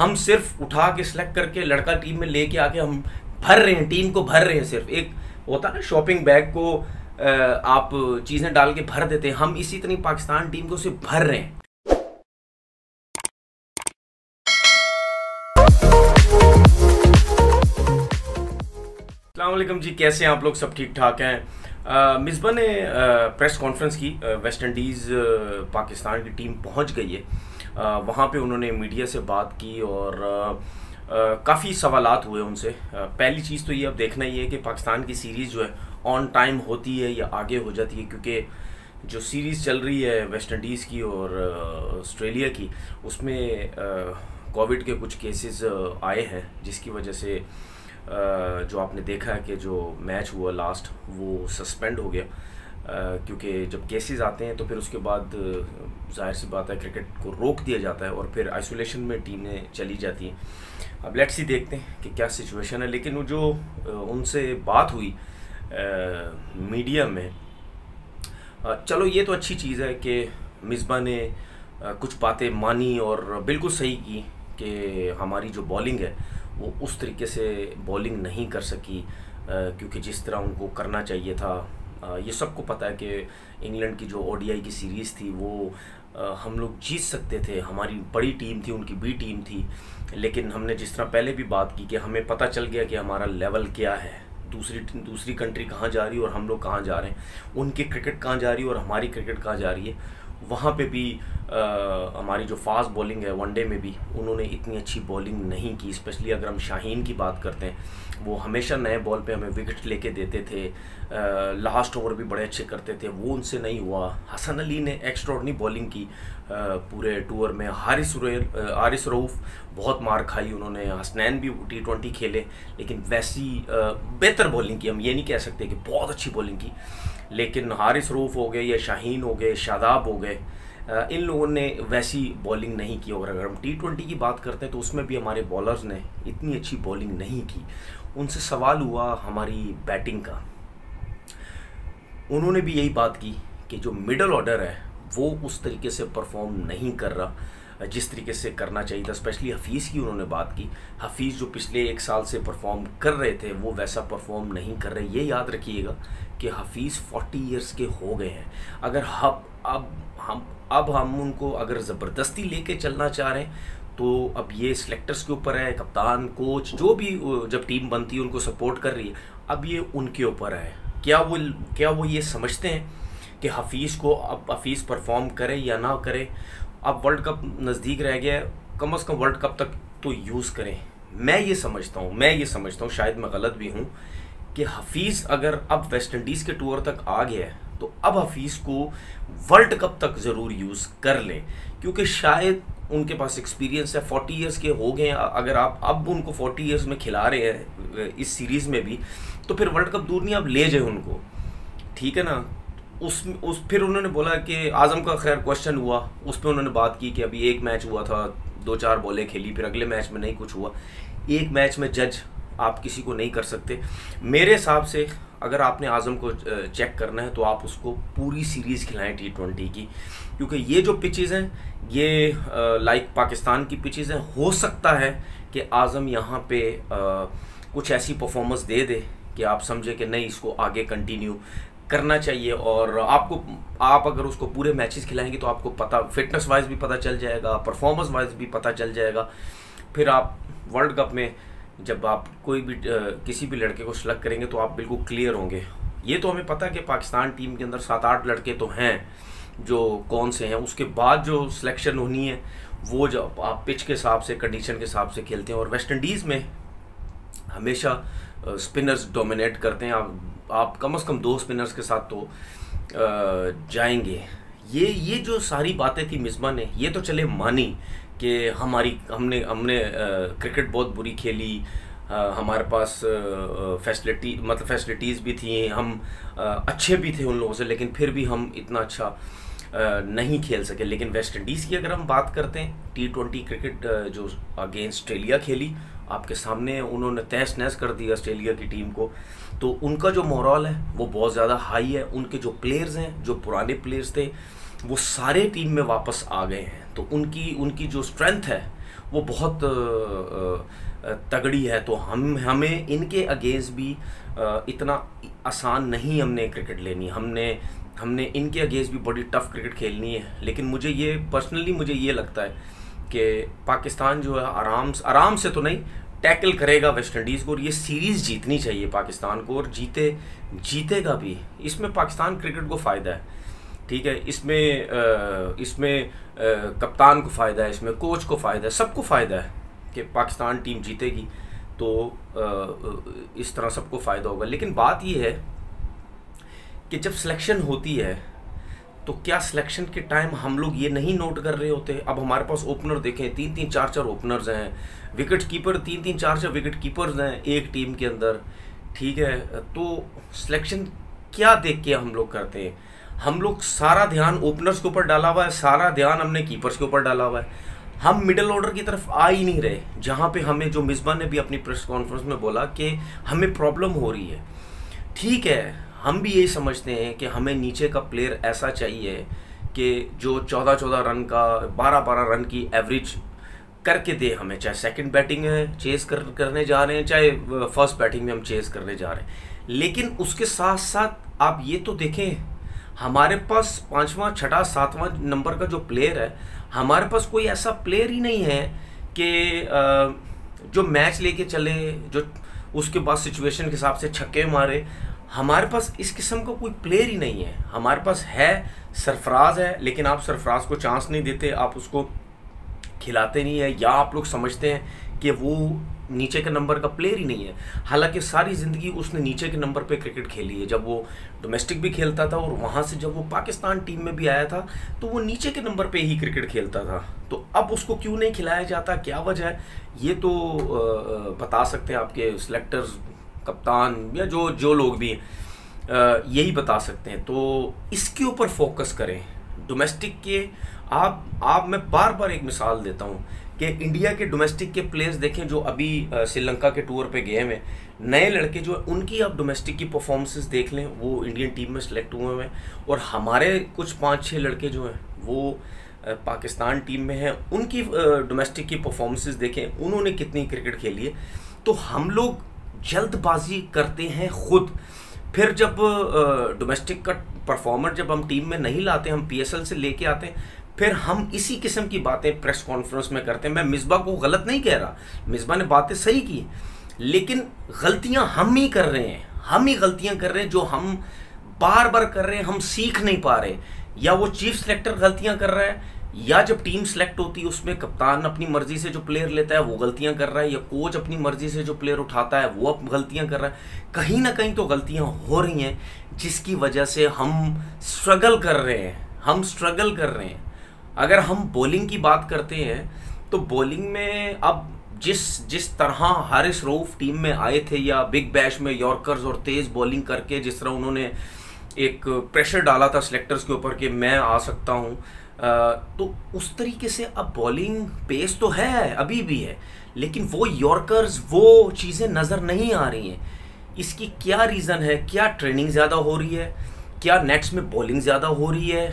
हम सिर्फ उठा के सिलेक्ट करके लड़का टीम में लेके आके हम भर रहे हैं, टीम को भर रहे हैं। सिर्फ एक होता है ना शॉपिंग बैग को आप चीज़ें डाल के भर देते हैं, हम इसी तरह पाकिस्तान टीम को सिर्फ भर रहे हैं। अस्सलाम वालेकुम जी, कैसे हैं आप लोग? सब ठीक ठाक हैं। मिसबा ने प्रेस कॉन्फ्रेंस की, वेस्ट इंडीज़ पाकिस्तान की टीम पहुंच गई है। वहाँ पे उन्होंने मीडिया से बात की और काफ़ी सवालात हुए उनसे। पहली चीज़ तो ये अब देखना ही है कि पाकिस्तान की सीरीज़ जो है ऑन टाइम होती है या आगे हो जाती है, क्योंकि जो सीरीज़ चल रही है वेस्ट इंडीज़ की और ऑस्ट्रेलिया की, उसमें कोविड के कुछ केसेस आए हैं, जिसकी वजह से जो आपने देखा है कि जो मैच हुआ लास्ट वो सस्पेंड हो गया, क्योंकि जब केसेस आते हैं तो फिर उसके बाद जाहिर सी बात है क्रिकेट को रोक दिया जाता है और फिर आइसोलेशन में टीमें चली जाती हैं। अब लेट्स सी देखते हैं कि क्या सिचुएशन है। लेकिन वो जो उनसे बात हुई मीडिया में, चलो ये तो अच्छी चीज़ है कि मिसबा ने कुछ बातें मानी और बिल्कुल सही की कि हमारी जो बॉलिंग है वो उस तरीके से बॉलिंग नहीं कर सकी, क्योंकि जिस तरह उनको करना चाहिए था। ये सबको पता है कि इंग्लैंड की जो ओडीआई की सीरीज़ थी वो हम लोग जीत सकते थे। हमारी बड़ी टीम थी, उनकी बी टीम थी, लेकिन हमने जिस तरह पहले भी बात की कि हमें पता चल गया कि हमारा लेवल क्या है, दूसरी कंट्री कहाँ जा रही है और हम लोग कहाँ जा रहे हैं, उनकी क्रिकेट कहाँ जा रही है और हमारी क्रिकेट कहाँ जा रही है। वहाँ पे भी हमारी जो फास्ट बॉलिंग है वनडे में भी उन्होंने इतनी अच्छी बॉलिंग नहीं की। स्पेशली अगर हम शाहीन की बात करते हैं, वो हमेशा नए बॉल पे हमें विकेट लेके देते थे, लास्ट ओवर भी बड़े अच्छे करते थे, वो उनसे नहीं हुआ। हसन अली ने एक्स्ट्राऑर्डिनरी बॉलिंग की पूरे टूर में। हारिस रऊफ बहुत मार खाई उन्होंने। हसनैन भी T20 खेले, लेकिन वैसी बेहतर बॉलिंग की, हम ये नहीं कह सकते कि बहुत अच्छी बॉलिंग की, लेकिन हारिस रऊफ हो गए या शाहीन हो गए, शादाब हो गए, इन लोगों ने वैसी बॉलिंग नहीं की। और अगर हम T20 की बात करते हैं तो उसमें भी हमारे बॉलर्स ने इतनी अच्छी बॉलिंग नहीं की। उनसे सवाल हुआ हमारी बैटिंग का, उन्होंने भी यही बात की कि जो मिडल ऑर्डर है वो उस तरीके से परफॉर्म नहीं कर रहा जिस तरीके से करना चाहिए था। स्पेशली हफीज़ की उन्होंने बात की। हफीज़ जो पिछले एक साल से परफॉर्म कर रहे थे वो वैसा परफॉर्म नहीं कर रहे। ये याद रखिएगा कि हफीज़ 40 इयर्स के हो गए हैं। अगर अब हम उनको अगर ज़बरदस्ती लेके चलना चाह रहे हैं तो अब ये सिलेक्टर्स के ऊपर है, कप्तान, कोच, जो भी जब टीम बनती है उनको सपोर्ट कर रही है, अब ये उनके ऊपर है। क्या वो ये समझते हैं कि हफीज़ को अब हफीज़ परफॉर्म करे या ना करे? अब वर्ल्ड कप नज़दीक रह गया है, कम से कम वर्ल्ड कप तक तो यूज़ करें। मैं ये समझता हूँ, शायद मैं गलत भी हूँ, कि हफीज़ अगर अब वेस्ट इंडीज़ के टूर तक आ गया है तो अब हफीज़ को वर्ल्ड कप तक ज़रूर यूज़ कर लें, क्योंकि शायद उनके पास एक्सपीरियंस है। 40 इयर्स के हो गए हैं। अगर आप अब उनको 40 इयर्स में खिला रहे हैं इस सीरीज़ में भी, तो फिर वर्ल्ड कप दूर नहीं, आप ले जाए उनको, ठीक है ना। फिर उन्होंने बोला कि आज़म का खैर क्वेश्चन हुआ, उस पर उन्होंने बात की कि अभी एक मैच हुआ था, 2-4 बॉलें खेली, फिर अगले मैच में नहीं कुछ हुआ। एक मैच में जज आप किसी को नहीं कर सकते। मेरे हिसाब से अगर आपने आज़म को चेक करना है तो आप उसको पूरी सीरीज़ खिलाएं T20 की, क्योंकि ये जो पिचेज़ हैं ये लाइक पाकिस्तान की पिचेज़ हैं। हो सकता है कि आज़म यहाँ पे कुछ ऐसी परफॉर्मेंस दे दे कि आप समझे कि नहीं, इसको आगे कंटिन्यू करना चाहिए। और आप अगर उसको पूरे मैचेस खिलाएंगे तो आपको पता, फिटनेस वाइज भी पता चल जाएगा, परफॉर्मेंस वाइज भी पता चल जाएगा। फिर आप वर्ल्ड कप में जब आप कोई भी किसी भी लड़के को सेलेक्ट करेंगे तो आप बिल्कुल क्लियर होंगे। ये तो हमें पता है कि पाकिस्तान टीम के अंदर 7-8 लड़के तो हैं जो कौन से हैं। उसके बाद जो सिलेक्शन होनी है वो जब आप पिच के हिसाब से, कंडीशन के हिसाब से खेलते हैं। और वेस्ट इंडीज़ में हमेशा स्पिनर्स डोमिनेट करते हैं। आप कम से कम 2 स्पिनर्स के साथ तो जाएंगे। ये जो सारी बातें थी मिसबा ने, ये तो चले मानी कि हमने क्रिकेट बहुत बुरी खेली, हमारे पास फैसिलिटीज़ भी थी, हम अच्छे भी थे उन लोगों से, लेकिन फिर भी हम इतना अच्छा नहीं खेल सके। लेकिन वेस्ट इंडीज़ की अगर हम बात करते हैं, T20 क्रिकेट जो अगेंस्ट ऑस्ट्रेलिया खेली, आपके सामने उन्होंने तहस नहस कर दिया ऑस्ट्रेलिया की टीम को। तो उनका जो मोरल है वो बहुत ज़्यादा हाई है। उनके जो प्लेयर्स हैं, जो पुराने प्लेयर्स थे, वो सारे टीम में वापस आ गए हैं। तो उनकी जो स्ट्रेंथ है वो बहुत तगड़ी है। तो हमें इनके अगेंस्ट भी इतना आसान नहीं हमने क्रिकेट लेनी, हमने इनके अगेंस्ट भी बड़ी टफ क्रिकेट खेलनी है। लेकिन मुझे ये लगता है कि पाकिस्तान जो है आराम से तो नहीं टैकल करेगा वेस्ट इंडीज़ को, और ये सीरीज़ जीतनी चाहिए पाकिस्तान को, और जीतेगा भी। इसमें पाकिस्तान क्रिकेट को फ़ायदा है, ठीक है, इसमें कप्तान को फ़ायदा है, इसमें कोच को फ़ायदा है, सबको फ़ायदा है कि पाकिस्तान टीम जीतेगी, तो इस तरह सबको फ़ायदा होगा। लेकिन बात ये है कि जब सिलेक्शन होती है तो क्या सिलेक्शन के टाइम हम लोग ये नहीं नोट कर रहे होते? अब हमारे पास ओपनर देखें, 3-3, 4-4 ओपनर्स हैं, विकेट कीपर 3-3, 4-4 विकेट कीपर्स हैं एक टीम के अंदर, ठीक है। तो सिलेक्शन क्या देख के हम लोग करते हैं? हम लोग सारा ध्यान ओपनर्स के ऊपर डाला हुआ है, सारा ध्यान हमने कीपर्स के ऊपर डाला हुआ है, हम मिडिल ऑर्डर की तरफ आ ही नहीं रहे, जहाँ पे हमें, जो मिसबा ने भी अपनी प्रेस कॉन्फ्रेंस में बोला कि हमें प्रॉब्लम हो रही है। ठीक है, हम भी यही समझते हैं कि हमें नीचे का प्लेयर ऐसा चाहिए कि जो 14-14 रन का, 12-12 रन की एवरेज करके दे हमें, चाहे सेकंड बैटिंग है चेस करने जा रहे हैं, चाहे फर्स्ट बैटिंग में हम चेस करने जा रहे हैं। लेकिन उसके साथ साथ आप ये तो देखें, हमारे पास 5वां, 6वां, 7वां नंबर का जो प्लेयर है, हमारे पास कोई ऐसा प्लेयर ही नहीं है कि जो मैच लेके चले, जो उसके बाद सिचुएशन के हिसाब से छक्के मारे। हमारे पास इस किस्म का कोई प्लेयर ही नहीं है। हमारे पास है सरफराज है, लेकिन आप सरफराज को चांस नहीं देते, आप उसको खिलाते नहीं है, या आप लोग समझते हैं कि वो नीचे के नंबर का प्लेयर ही नहीं है। हालांकि सारी ज़िंदगी उसने नीचे के नंबर पे क्रिकेट खेली है। जब वो डोमेस्टिक भी खेलता था और वहाँ से जब वो पाकिस्तान टीम में भी आया था तो वो नीचे के नंबर पे ही क्रिकेट खेलता था। तो अब उसको क्यों नहीं खिलाया जाता, क्या वजह है, ये तो बता सकते हैं आपके सिलेक्टर्स, कप्तान, या जो लोग भी यही बता सकते हैं। तो इसके ऊपर फोकस करें डोमेस्टिक के। आप मैं बार बार एक मिसाल देता हूँ कि इंडिया के डोमेस्टिक के प्लेयर्स देखें जो अभी श्रीलंका के टूर पे गए हैं, नए लड़के जो उनकी आप डोमेस्टिक की परफॉर्मेंसेस देख लें, वो इंडियन टीम में सेलेक्ट हुए हैं। और हमारे कुछ 5-6 लड़के जो हैं वो पाकिस्तान टीम में हैं, उनकी डोमेस्टिक की परफॉर्मेंसेस देखें, उन्होंने कितनी क्रिकेट खेली है। तो हम लोग जल्दबाजी करते हैं खुद, फिर जब डोमेस्टिक का परफॉर्मर जब हम टीम में नहीं लाते, हम PSL से लेके आते हैं, फिर हम इसी किस्म की बातें प्रेस कॉन्फ्रेंस में करते हैं। मैं मिसबा को गलत नहीं कह रहा, मिसबा ने बातें सही की, लेकिन गलतियां हम ही कर रहे हैं, हम ही गलतियां कर रहे हैं जो हम बार बार कर रहे हैं, हम सीख नहीं पा रहे। या वो चीफ सेलेक्टर गलतियां कर रहा है, या जब टीम सेलेक्ट होती है उसमें कप्तान अपनी मर्जी से जो प्लेयर लेता है वो गलतियां कर रहा है, या कोच अपनी मर्जी से जो प्लेयर उठाता है वो अब गलतियां कर रहा है। कहीं ना कहीं तो गलतियां हो रही हैं जिसकी वजह से हम स्ट्रगल कर रहे हैं। अगर हम बॉलिंग की बात करते हैं तो बॉलिंग में अब जिस तरह हारिस रऊफ टीम में आए थे, या बिग बैश में यॉर्कर्स और तेज बॉलिंग करके जिस तरह उन्होंने एक प्रेशर डाला था सिलेक्टर्स के ऊपर कि मैं आ सकता हूं, तो उस तरीके से अब बॉलिंग पेस तो है, अभी भी है, लेकिन वो यॉर्कर्स, वो चीज़ें नज़र नहीं आ रही हैं। इसकी क्या रीज़न है? क्या ट्रेनिंग ज़्यादा हो रही है? क्या नेट्स में बॉलिंग ज़्यादा हो रही है?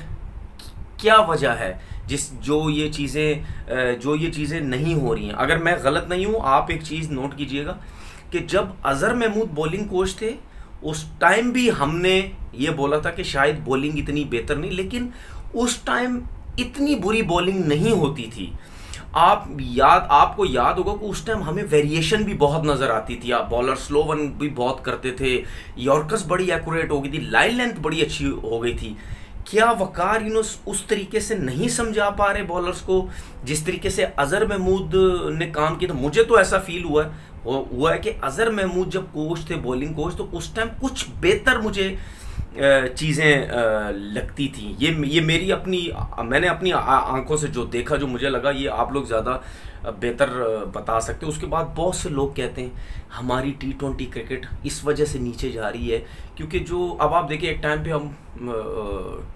क्या वजह है जो ये चीज़ें नहीं हो रही हैं? अगर मैं गलत नहीं हूँ, आप एक चीज़ नोट कीजिएगा कि जब अजहर महमूद बॉलिंग कोच थे उस टाइम भी हमने ये बोला था कि शायद बॉलिंग इतनी बेहतर नहीं, लेकिन उस टाइम इतनी बुरी बॉलिंग नहीं होती थी। आपको याद होगा कि उस टाइम हमें वेरिएशन भी बहुत नज़र आती थी, आप बॉलर स्लो वन भी बहुत करते थे, यॉर्कर्स बड़ी एक्यूरेट हो गई थी, लाइन लेंथ बड़ी अच्छी हो गई थी। क्या वकार उस तरीके से नहीं समझा पा रहे बॉलर्स को जिस तरीके से अजहर महमूद ने काम किया? तो मुझे तो ऐसा फील हुआ है कि अजहर महमूद जब कोच थे, बॉलिंग कोच, तो उस टाइम कुछ बेहतर मुझे चीज़ें लगती थी। ये मैंने अपनी आंखों से जो देखा, जो मुझे लगा, ये आप लोग ज़्यादा बेहतर बता सकते हो। उसके बाद बहुत से लोग कहते हैं हमारी T20 क्रिकेट इस वजह से नीचे जा रही है क्योंकि जो अब आप देखिए, एक टाइम पे हम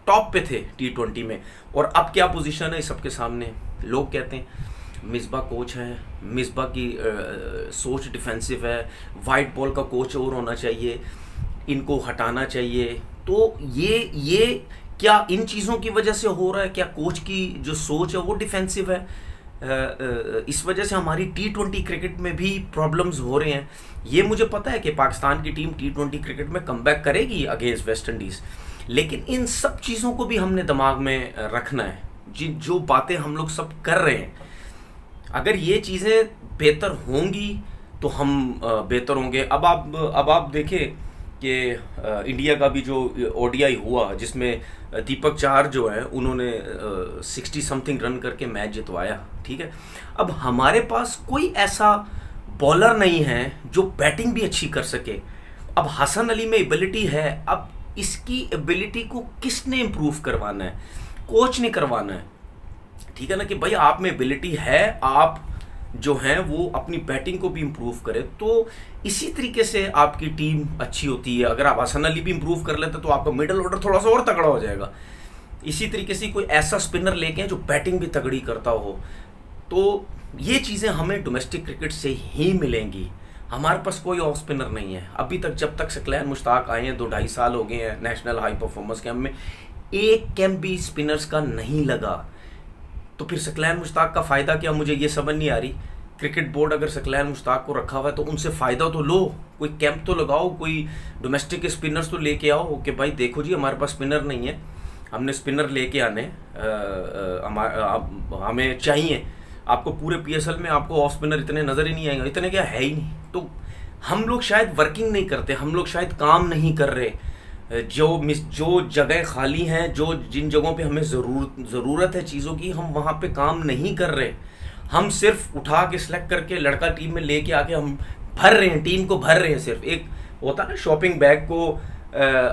टॉप पे थे T20 में, और अब क्या पोजीशन है सबके सामने। लोग कहते हैं मिसबा कोच है, मिसबा की सोच डिफेंसिव है, वाइट बॉल का कोच और होना चाहिए, इनको हटाना चाहिए। तो ये क्या इन चीज़ों की वजह से हो रहा है? क्या कोच की जो सोच है वो डिफेंसिव है? इस वजह से हमारी T20 क्रिकेट में भी प्रॉब्लम्स हो रहे हैं। ये मुझे पता है कि पाकिस्तान की टीम T20 क्रिकेट में कमबैक करेगी अगेंस्ट वेस्ट इंडीज़, लेकिन इन सब चीज़ों को भी हमने दिमाग में रखना है। जिन जो बातें हम लोग सब कर रहे हैं, अगर ये चीज़ें बेहतर होंगी तो हम बेहतर होंगे। अब आप देखें कि इंडिया का भी जो ODI हुआ, जिसमें दीपक चाहर जो है उन्होंने 60 समथिंग रन करके मैच जितवाया, ठीक है। अब हमारे पास कोई ऐसा बॉलर नहीं है जो बैटिंग भी अच्छी कर सके। अब हसन अली में एबिलिटी है, अब इसकी एबिलिटी को किसने इम्प्रूव करवाना है? कोच ने करवाना है, ठीक है ना, कि भाई आप में एबिलिटी है, आप जो हैं वो अपनी बैटिंग को भी इम्प्रूव करें, तो इसी तरीके से आपकी टीम अच्छी होती है। अगर आप हसन अली भी इम्प्रूव कर लेते तो आपका मिडल ऑर्डर थोड़ा सा और तगड़ा हो जाएगा। इसी तरीके से कोई ऐसा स्पिनर लेके जो बैटिंग भी तगड़ी करता हो, तो ये चीज़ें हमें डोमेस्टिक क्रिकेट से ही मिलेंगी। हमारे पास कोई ऑफ स्पिनर नहीं है अभी तक। जब तक सकलैन मुश्ताक आए हैं, 2-2.5 साल हो गए हैं नेशनल हाई परफॉर्मेंस कैंप में, एक कैंप भी स्पिनर्स का नहीं लगा। तो फिर सकलैन मुश्ताक का फ़ायदा क्या, मुझे ये समझ नहीं आ रही। क्रिकेट बोर्ड अगर सकलैन मुश्ताक को रखा हुआ है तो उनसे फ़ायदा तो लो, कोई कैंप तो लगाओ, कोई डोमेस्टिक स्पिनर्स तो लेके आओ कि भाई देखो जी हमारे पास स्पिनर नहीं है, हमने स्पिनर लेके आने, हमें चाहिए। आपको पूरे PSL में आपको ऑफ स्पिनर इतने नज़र ही नहीं आएंगे, इतने क्या है ही नहीं। तो हम लोग शायद वर्किंग नहीं करते, हम लोग शायद काम नहीं कर रहे। जो जगह खाली हैं, जिन जगहों पे हमें ज़रूरत है चीज़ों की, हम वहाँ पे काम नहीं कर रहे। हम सिर्फ उठा के सिलेक्ट करके लड़का टीम में लेके आके हम भर रहे हैं, टीम को भर रहे हैं। सिर्फ एक होता है ना शॉपिंग बैग को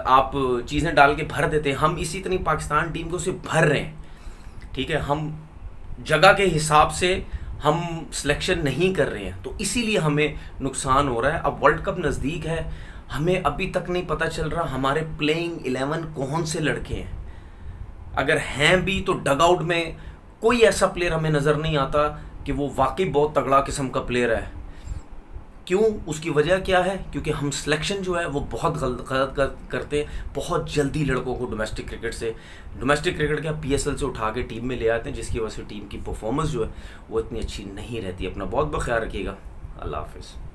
आप चीज़ें डाल के भर देते हैं, हम इसी तरह पाकिस्तान टीम को सिर्फ भर रहे हैं, ठीक है। हम जगह के हिसाब से हम सिलेक्शन नहीं कर रहे हैं, तो इसीलिए हमें नुकसान हो रहा है। अब वर्ल्ड कप नज़दीक है, हमें अभी तक नहीं पता चल रहा हमारे प्लेइंग 11 कौन से लड़के हैं। अगर हैं भी तो डगआउट में कोई ऐसा प्लेयर हमें नज़र नहीं आता कि वो वाकई बहुत तगड़ा किस्म का प्लेयर है। क्यों? उसकी वजह क्या है? क्योंकि हम सिलेक्शन जो है वो बहुत गलत करते हैं। बहुत जल्दी लड़कों को डोमेस्टिक क्रिकेट क्या PSL से उठा के टीम में ले आते हैं, जिसकी वजह से टीम की परफॉर्मेंस जो है वो इतनी अच्छी नहीं रहती। अपना बहुत बहुत ख्याल रखिएगा। अल्लाह हाफिज़।